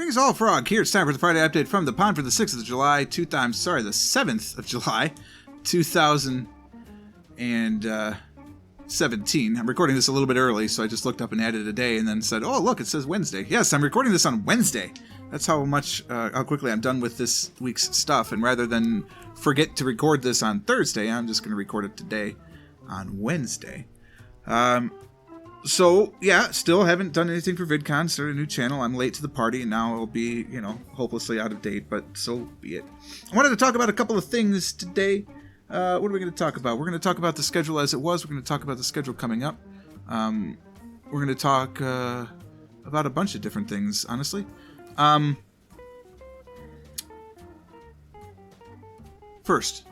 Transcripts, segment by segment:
Greetings all, Frog here. It's time for the Friday update from the pond for the 6th of July, the 7th of July, 2017. I'm recording this a little bit early, so I just looked up and added a day and then said, oh, look, it says Wednesday. Yes, I'm recording this on Wednesday. That's how quickly I'm done with this week's stuff. And rather than forget to record this on Thursday, I'm just going to record it today on Wednesday. So, yeah, still haven't done anything for VidCon, started a new channel. I'm late to the party, and now it'll be, hopelessly out of date, but so be it. I wanted to talk about a couple of things today. What are we going to talk about? We're going to talk about the schedule as it was. We're going to talk about the schedule coming up. We're going to talk about a bunch of different things, honestly. First,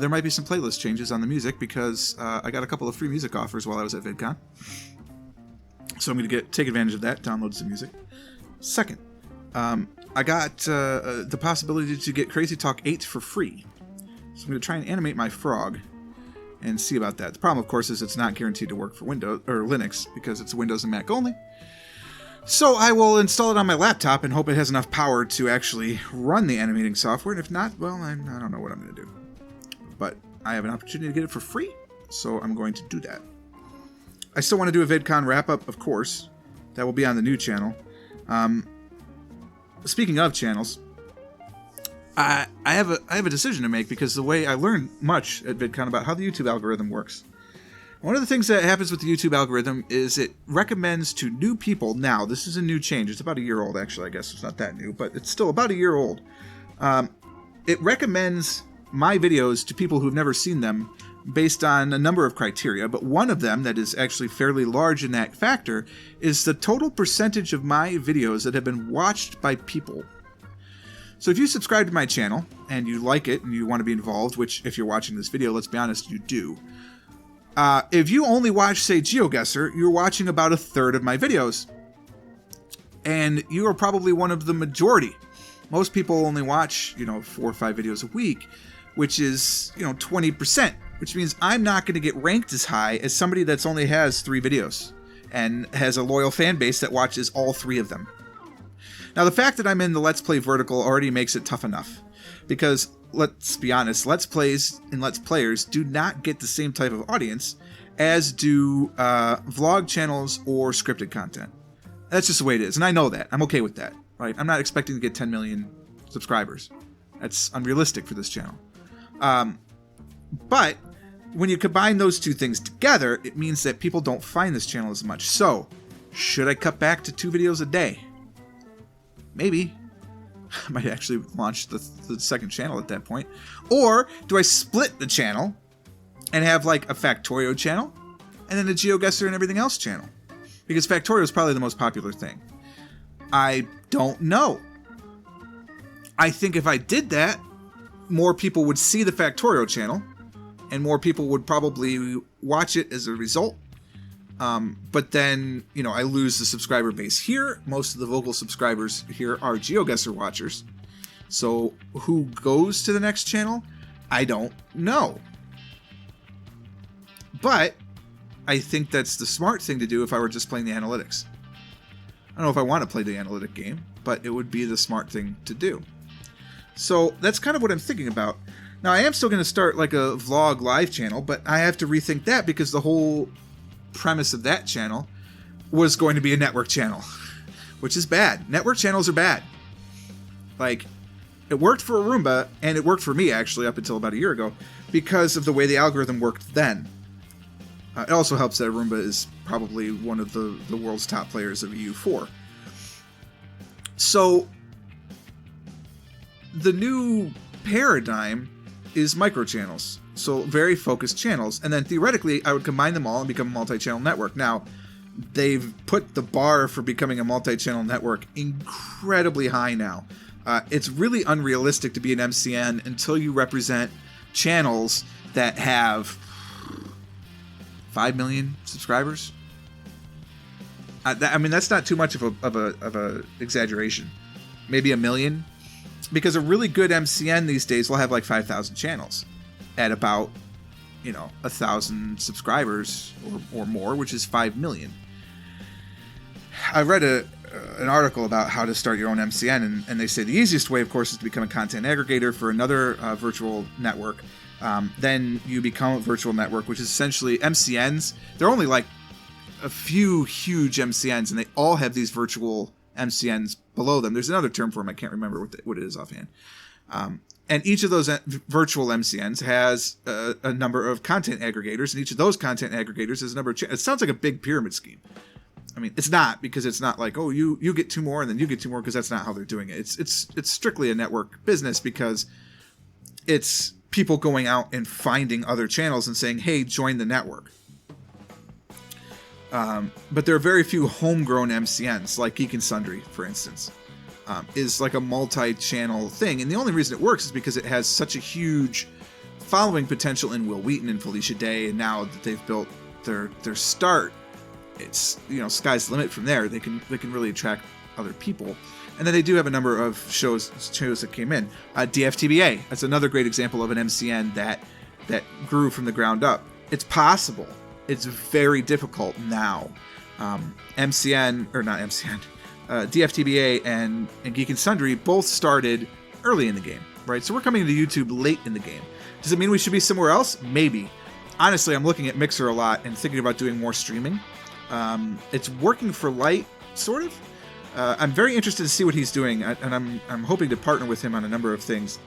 there might be some playlist changes on the music because I got a couple of free music offers while I was at VidCon. So I'm going to take advantage of that, download some music. Second, I got the possibility to get Crazy Talk 8 for free. So I'm going to try and animate my frog and see about that. The problem, of course, is it's not guaranteed to work for Windows or Linux because it's Windows and Mac only. So I will install it on my laptop and hope it has enough power to actually run the animating software. And if not, well, I don't know what I'm going to do. But I have an opportunity to get it for free, so I'm going to do that. I still want to do a VidCon wrap-up, of course. That will be on the new channel. Speaking of channels, I have a decision to make because the way I learned much at VidCon about how the YouTube algorithm works. One of the things that happens with the YouTube algorithm is it recommends to new people. Now, this is a new change. It's about a year old, actually. I guess it's not that new, but it's still about a year old. It recommends my videos to people who've never seen them based on a number of criteria, but one of them that is actually fairly large in that factor is the total percentage of my videos that have been watched by people. So if you subscribe to my channel and you like it and you want to be involved, which if you're watching this video, let's be honest, you do. If you only watch, say, GeoGuessr, you're watching about a third of my videos. And you are probably one of the majority. Most people only watch, 4 or 5 videos a week, which is, 20%, which means I'm not going to get ranked as high as somebody that's only has 3 videos and has a loyal fan base that watches all 3 of them. Now, the fact that I'm in the Let's Play vertical already makes it tough enough because, let's be honest, Let's Plays and Let's Players do not get the same type of audience as do vlog channels or scripted content. That's just the way it is, and I know that. I'm okay with that. Right? I'm not expecting to get 10 million subscribers. That's unrealistic for this channel. But when you combine those two things together, it means that people don't find this channel as much. So, should I cut back to 2 videos a day? Maybe. I might actually launch the second channel at that point. Or do I split the channel and have like a Factorio channel and then a GeoGuessr and everything else channel? Because Factorio is probably the most popular thing. I don't know. I think if I did that, more people would see the Factorio channel, and more people would probably watch it as a result. But then, I lose the subscriber base here. Most of the vocal subscribers here are GeoGuessr watchers. So who goes to the next channel? I don't know. But I think that's the smart thing to do if I were just playing the analytics. I don't know if I want to play the analytic game, but it would be the smart thing to do. So that's kind of what I'm thinking about. Now, I am still going to start like a vlog live channel, but I have to rethink that because the whole premise of that channel was going to be a network channel, which is bad. Network channels are bad. Like, it worked for Roomba, and it worked for me, actually, up until about a year ago, because of the way the algorithm worked then. It also helps that Roomba is probably one of the world's top players of EU4. So, the new paradigm is microchannels. So, very focused channels. And then, theoretically, I would combine them all and become a multi-channel network. Now, they've put the bar for becoming a multi-channel network incredibly high now. It's really unrealistic to be an MCN until you represent channels that have 5 million subscribers. I mean, that's not too much of a exaggeration. Maybe 1 million, because a really good MCN these days will have like 5,000 channels at about 1,000 subscribers or more, which is 5 million. I read an article about how to start your own MCN, and they say the easiest way, of course, is to become a content aggregator for another virtual network. Then you become a virtual network, which is essentially MCNs. They're only like a few huge MCNs, and they all have these virtual MCNs below them. There's another term for them. I can't remember what it is offhand. And each of those virtual MCNs has a number of content aggregators, and each of those content aggregators has a number of it sounds like a big pyramid scheme. I mean, it's not, because it's not like, oh, you get 2 more and then you get 2 more, because that's not how they're doing it. It's strictly a network business, because it's people going out and finding other channels and saying, hey, join the network. But there are very few homegrown MCNs, like Geek and Sundry, for instance, is like a multi-channel thing. And the only reason it works is because it has such a huge following potential in Will Wheaton and Felicia Day, and now that they've built their start, it's, sky's the limit from there. They can really attract other people. And then they do have a number of shows that came in. DFTBA, that's another great example of an MCN that grew from the ground up. It's possible. It's very difficult now. DFTBA and Geek and Sundry both started early in the game, right? So we're coming into YouTube late in the game. Does it mean we should be somewhere else? Maybe. Honestly, I'm looking at Mixer a lot and thinking about doing more streaming. It's working for Light, sort of. I'm very interested to see what he's doing, and I'm hoping to partner with him on a number of things,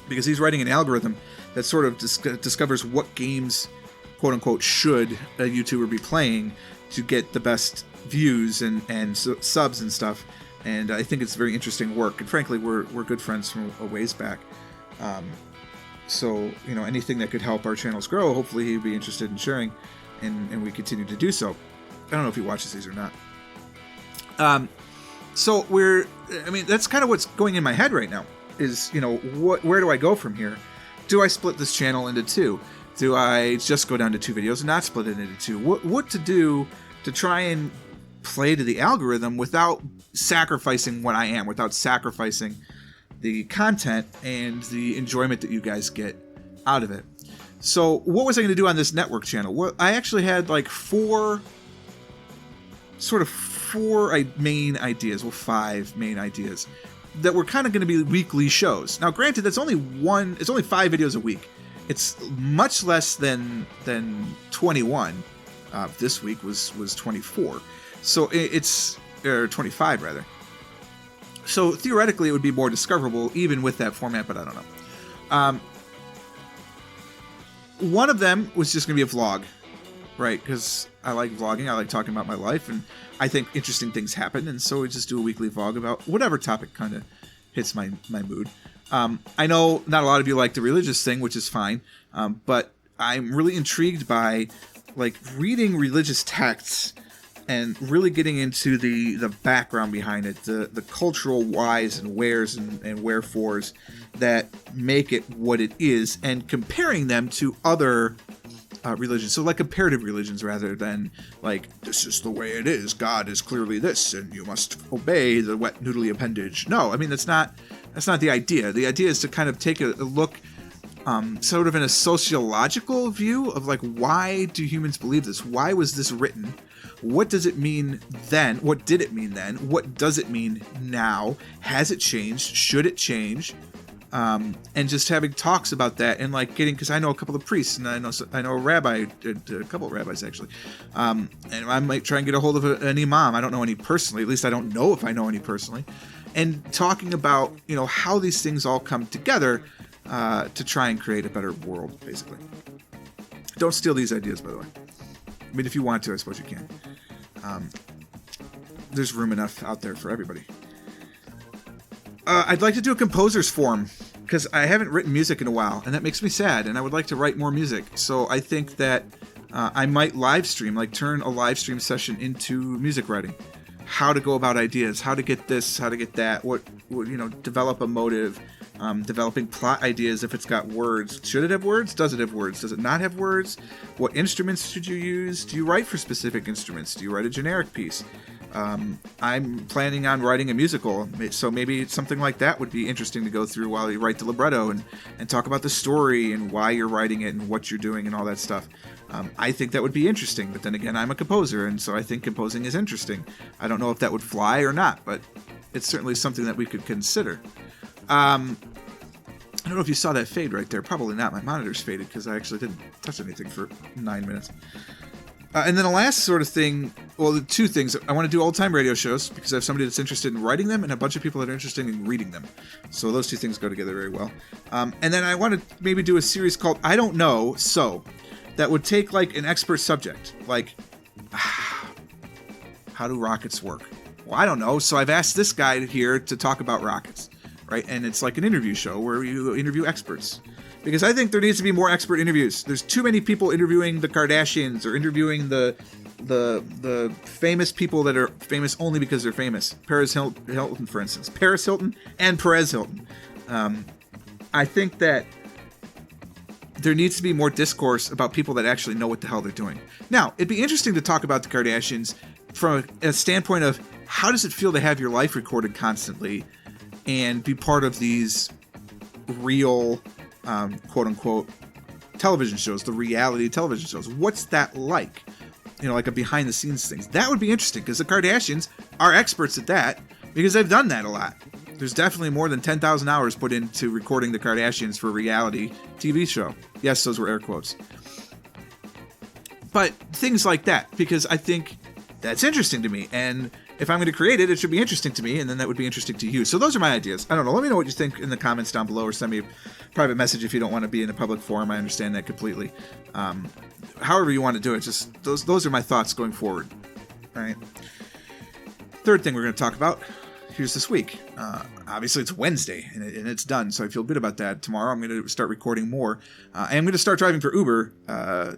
because he's writing an algorithm that sort of discovers what games, quote unquote, should a YouTuber be playing to get the best views and subs and stuff. And I think it's very interesting work. And frankly, we're good friends from a ways back. So anything that could help our channels grow, hopefully he'd be interested in sharing, and we continue to do so. I don't know if he watches these or not. So that's kind of what's going in my head right now is, where do I go from here? Do I split this channel into 2? Do I just go down to 2 videos and not split it into 2? What to do to try and play to the algorithm without sacrificing what I am, without sacrificing the content and the enjoyment that you guys get out of it. So what was I going to do on this network channel? Well, I actually had like 4 main ideas, 5 main ideas that were kind of going to be weekly shows. Now, granted, it's only 5 videos a week. It's much less than 21. This week was 24. So it's 25 rather. So theoretically, it would be more discoverable even with that format, but I don't know. One of them was just going to be a vlog, right? Because I like vlogging. I like talking about my life, and I think interesting things happen, and so we just do a weekly vlog about whatever topic kind of hits my mood. I know not a lot of you like the religious thing, which is fine, but I'm really intrigued by like reading religious texts and really getting into the background behind it, the cultural whys and wheres and wherefores that make it what it is, and comparing them to other religions. So like comparative religions rather than like, this is the way it is, God is clearly this, and you must obey the wet noodly appendage. No, I mean, that's not the idea. The idea is to kind of take a look sort of in a sociological view of like, why do humans believe this? Why was this written? What does it mean then? What did it mean then? What does it mean now? Has it changed? Should it change? And just having talks about that, and like because I know a couple of priests, and I know a rabbi, a couple of rabbis actually, and I might try and get a hold of an imam. I don't know any personally, at least I don't know if I know any personally, and talking about how these things all come together to try and create a better world, basically. Don't steal these ideas, by the way. I mean, if you want to, I suppose you can. There's room enough out there for everybody. I'd like to do a composer's forum, because I haven't written music in a while, and that makes me sad, and I would like to write more music. So I think that I might live stream, like turn a live stream session into music writing. How to go about ideas, how to get this, how to get that, what develop a motive, developing plot ideas if it's got words. Should it have words? Does it have words? Does it not have words? What instruments should you use? Do you write for specific instruments? Do you write a generic piece? I'm planning on writing a musical, so maybe something like that would be interesting to go through while you write the libretto and talk about the story and why you're writing it and what you're doing and all that stuff. I think that would be interesting, but then again, I'm a composer, and so I think composing is interesting. I don't know if that would fly or not, but it's certainly something that we could consider. I don't know if you saw that fade right there. Probably not. My monitor's faded because I actually didn't touch anything for 9 minutes. And then the last sort of thing, well, the two things. I want to do old-time radio shows because I have somebody that's interested in writing them and a bunch of people that are interested in reading them. So those two things go together very well. And then I want to maybe do a series called I Don't Know, So, that would take like an expert subject, like how do rockets work? Well, I don't know, so I've asked this guy here to talk about rockets, right? And it's like an interview show where you interview experts. Because I think there needs to be more expert interviews. There's too many people interviewing the Kardashians or interviewing the famous people that are famous only because they're famous. Paris Hilton, for instance. Paris Hilton and Perez Hilton. I think that there needs to be more discourse about people that actually know what the hell they're doing. Now, it'd be interesting to talk about the Kardashians from a standpoint of how does it feel to have your life recorded constantly and be part of these real... quote-unquote television shows, the reality television shows. What's that like? You know, like a behind-the-scenes things. That would be interesting, because the Kardashians are experts at that, because they've done that a lot. There's definitely more than 10,000 hours put into recording the Kardashians for a reality TV show. Yes, those were air quotes. But things like that, because I think that's interesting to me, and if I'm going to create it, it should be interesting to me, and then that would be interesting to you. So those are my ideas. I don't know. Let me know what you think in the comments down below, or send me a private message if you don't want to be in a public forum. I understand that completely. However you want to do it, just those are my thoughts going forward. All right. Third thing we're going to talk about. Here's this week. Obviously, it's Wednesday, and it's done, so I feel good about that. Tomorrow, I'm going to start recording more. I'm going to start driving for Uber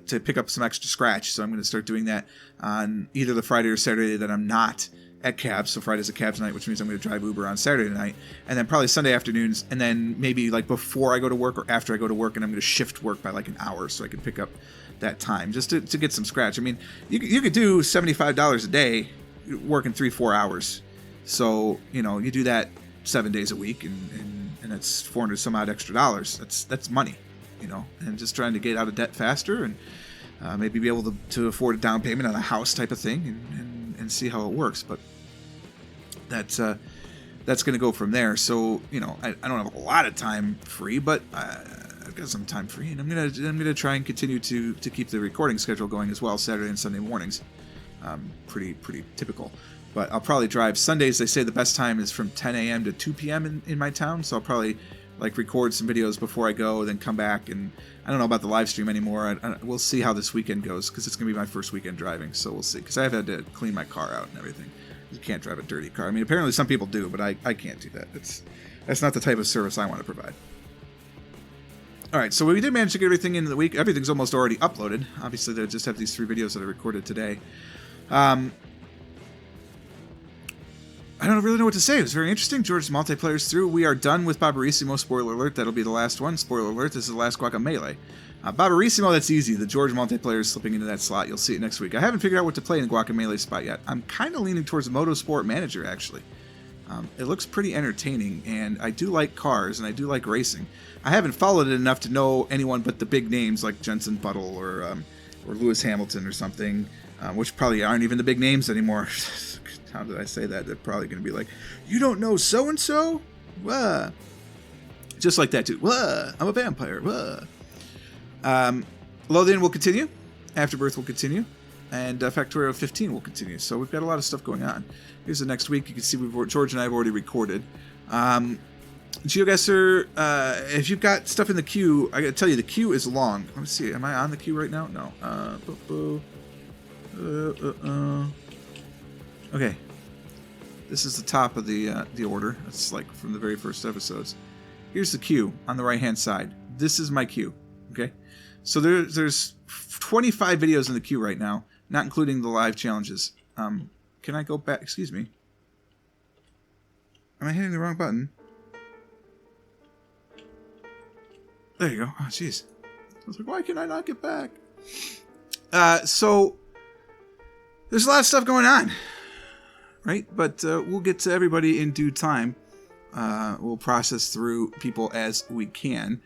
to pick up some extra scratch, so I'm going to start doing that on either the Friday or Saturday that I'm not at cabs. So Friday's a cabs night, which means I'm going to drive Uber on Saturday night, and then probably Sunday afternoons, and then maybe like before I go to work or after I go to work, and I'm going to shift work by like an hour so I can pick up that time just to get some scratch. I mean, you could do $75 a day working 3-4 hours. So, you know, you do that 7 days a week, and that's 400 some odd extra dollars. That's money, you know, and just trying to get out of debt faster and maybe be able to afford a down payment on a house type of thing and see how it works. But that's going to go from there. So, you know, I don't have a lot of time free, but I've got some time free, and I'm gonna try and continue to keep the recording schedule going as well, Saturday and Sunday mornings. Pretty typical. But I'll probably drive Sundays. They say the best time is from 10 a.m. to 2 p.m. in my town. So I'll probably like record some videos before I go, then come back. And I don't know about the live stream anymore. We'll see how this weekend goes, because it's going to be my first weekend driving. So we'll see, because I've had to clean my car out and everything. You can't drive a dirty car. I mean, apparently some people do, but I can't do that. That's not the type of service I want to provide. All right, so we did manage to get everything in the week. Everything's almost already uploaded. Obviously, I just have these 3 videos that I recorded today. I don't really know what to say. It was very interesting. George's multiplayer's through. We are done with Barbarissimo. Spoiler alert. That'll be the last one. Spoiler alert. This is the last Guacamelee. Barbarissimo, that's easy. The George multiplayer is slipping into that slot. You'll see it next week. I haven't figured out what to play in the Guacamelee spot yet. I'm kind of leaning towards Motorsport Manager, actually. It looks pretty entertaining, and I do like cars, and I do like racing. I haven't followed it enough to know anyone but the big names like Jenson Buttle or Lewis Hamilton or something, which probably aren't even the big names anymore. How did I say that? They're probably going to be like, you don't know so-and-so? Wah. Just like that, too. Wah. I'm a vampire. Wah. Lothian will continue. Afterbirth will continue. And Factorio 15 will continue. So we've got a lot of stuff going on. Here's the next week. You can see George and I have already recorded. GeoGuessr, if you've got stuff in the queue, I got to tell you, the queue is long. Let me see. Am I on the queue right now? No. Okay, this is the top of the order. It's like from the very first episodes. Here's the queue on the right-hand side. This is my queue. Okay, so there's 25 videos in the queue right now, not including the live challenges. Can I go back? Excuse me. Am I hitting the wrong button? There you go. Oh, jeez. I was like, why can I not get back? So there's a lot of stuff going on. right? But we'll get to everybody in due time. We'll process through people as we can.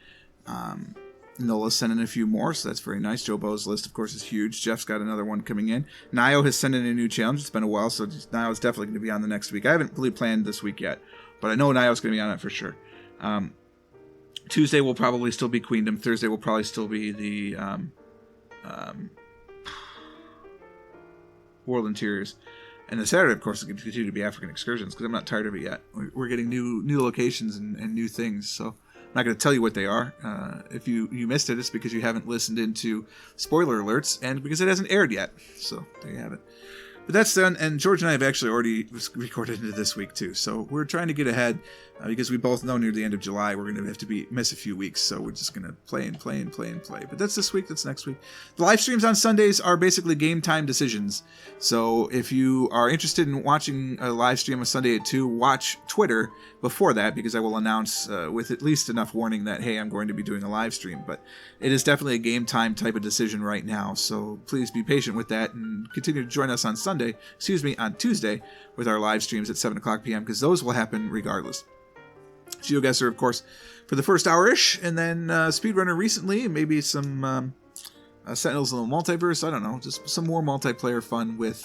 Nola's sent in a few more, so that's very nice. Joe Bo's list, of course, is huge. Jeff's got another one coming in. Nio has sent in a new challenge. It's been a while, so Nio's definitely going to be on the next week. I haven't really planned this week yet, but I know Nio's going to be on it for sure. Tuesday will probably still be Queendom. Thursday will probably still be the World Interiors. And the Saturday, of course, is going to continue to be African Excursions, because I'm not tired of it yet. We're getting new locations and new things, so I'm not going to tell you what they are. If you missed it, it's because you haven't listened into spoiler alerts, and because it hasn't aired yet. So there you have it. But that's done, and George and I have actually already recorded into this week too. So we're trying to get ahead, because we both know near the end of July we're going to have to miss a few weeks. So we're just going to play. But that's this week, that's next week. The live streams on Sundays are basically game time decisions. So if you are interested in watching a live stream on Sunday at 2, watch Twitter before that, because I will announce with at least enough warning that, hey, I'm going to be doing a live stream. But it is definitely a game time type of decision right now. So please be patient with that and continue to join us on on Tuesday with our live streams at 7 o'clock p.m. because those will happen regardless. GeoGuessr, of course, for the first hour-ish, and then Speedrunner recently, maybe some Sentinels in the Multiverse, I don't know, just some more multiplayer fun with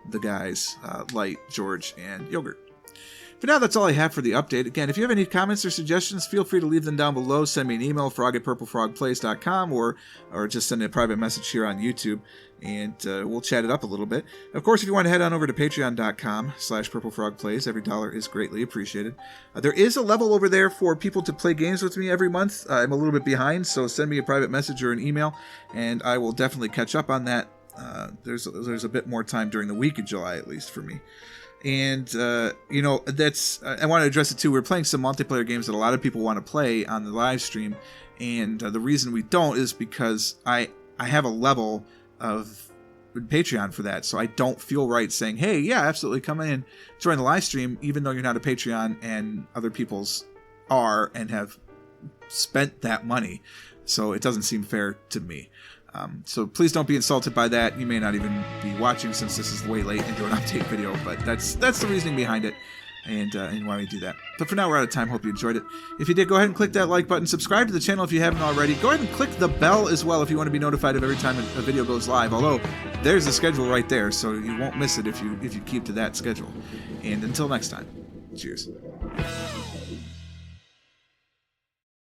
the guys, Light, George, and Yogurt. For now, that's all I have for the update. Again, if you have any comments or suggestions, feel free to leave them down below. Send me an email, frog@purplefrogplays.com, or just send a private message here on YouTube, and we'll chat it up a little bit. Of course, if you want to head on over to patreon.com/purplefrogplays, every dollar is greatly appreciated. There is a level over there for people to play games with me every month. I'm a little bit behind, so send me a private message or an email, and I will definitely catch up on that. There's a bit more time during the week of July, at least for me. And, that's, I want to address it too. We're playing some multiplayer games that a lot of people want to play on the live stream. And the reason we don't is because I have a level of Patreon for that. So I don't feel right saying, hey, yeah, absolutely come in, join the live stream, even though you're not a Patreon and other people's are and have spent that money. So it doesn't seem fair to me. So please don't be insulted by that. You may not even be watching since this is way late into an update video, but that's the reasoning behind it and why we do that. But for now, we're out of time. Hope you enjoyed it. If you did, go ahead and click that like button. Subscribe to the channel if you haven't already. Go ahead and click the bell as well if you want to be notified of every time a video goes live. Although there's the schedule right there, so you won't miss it if you keep to that schedule. And until next time, cheers.